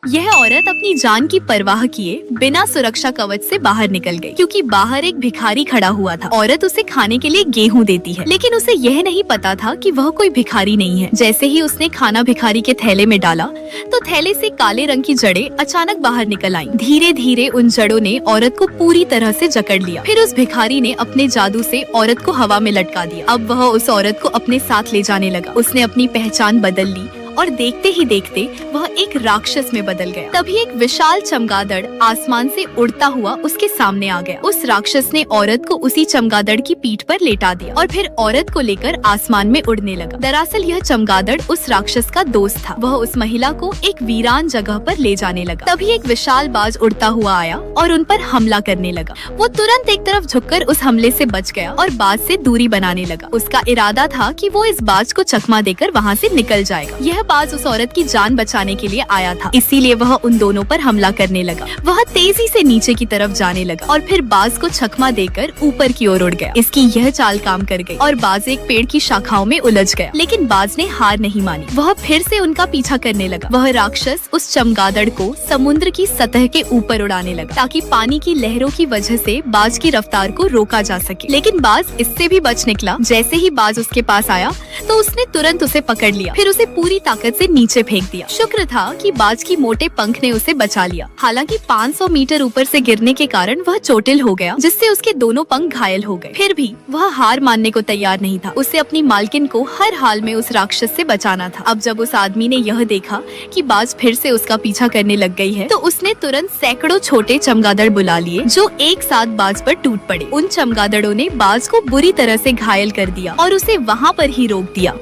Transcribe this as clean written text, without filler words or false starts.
यह औरत अपनी जान की परवाह किए बिना सुरक्षा कवच से बाहर निकल गई, क्योंकि बाहर एक भिखारी खड़ा हुआ था। औरत उसे खाने के लिए गेहूं देती है, लेकिन उसे यह नहीं पता था कि वह कोई भिखारी नहीं है। जैसे ही उसने खाना भिखारी के थैले में डाला तो थैले से काले रंग की जड़ें अचानक बाहर निकल आईं। धीरे धीरे उन जड़ों ने औरत को पूरी तरह से जकड़ लिया। फिर उस भिखारी ने अपने जादू से औरत को हवा में लटका दिया। अब वह उस औरत को अपने साथ ले जाने लगा। उसने अपनी पहचान बदल ली और देखते ही देखते वह एक राक्षस में बदल गया। तभी एक विशाल चमगादड़ आसमान से उड़ता हुआ उसके सामने आ गया। उस राक्षस ने औरत को उसी चमगादड़ की पीठ पर लेटा दिया और फिर औरत को लेकर आसमान में उड़ने लगा। दरअसल यह चमगादड़ उस राक्षस का दोस्त था। वह उस महिला को एक वीरान जगह पर ले जाने लगा। तभी एक विशाल बाज उड़ता हुआ आया और उन पर हमला करने लगा। वो तुरंत एक तरफ झुककर उस हमले से बच गया और बाज से दूरी बनाने लगा। उसका इरादा था कि वो इस बाज को चकमा देकर वहाँ से निकल जाएगा। यह बाज उस औरत की जान बचाने के लिए आया था, इसीलिए वह उन दोनों पर हमला करने लगा। वह तेजी से नीचे की तरफ जाने लगा और फिर बाज को छकमा देकर ऊपर की ओर उड़ गया। इसकी यह चाल काम कर गई और बाज एक पेड़ की शाखाओं में उलझ गया, लेकिन बाज ने हार नहीं मानी। वह फिर से उनका पीछा करने लगा। वह राक्षस उस चमगादड़ को समुद्र की सतह के ऊपर उड़ाने लगा ताकि पानी की लहरों की वजह से बाज की रफ्तार को रोका जा सके, लेकिन बाज इससे भी बच निकला। जैसे ही बाज उसके पास आया तो उसने तुरंत उसे पकड़ लिया, फिर उसे पूरी ताकत से नीचे फेंक दिया। शुक्र था कि बाज की मोटे पंख ने उसे बचा लिया। हालांकि 500 मीटर ऊपर से गिरने के कारण वह चोटिल हो गया, जिससे उसके दोनों पंख घायल हो गए। फिर भी वह हार मानने को तैयार नहीं था। उसे अपनी मालकिन को हर हाल में उस राक्षस से बचाना था। अब जब उस आदमी ने यह देखा कि बाज फिर से उसका पीछा करने लग गई है, तो उसने तुरंत सैकड़ों छोटे चमगादड़ बुला लिए जो एक साथ बाज पर टूट पड़े। उन चमगादड़ों ने बाज को बुरी तरह से घायल कर दिया और उसे वहाँ पर ही रोक दिया।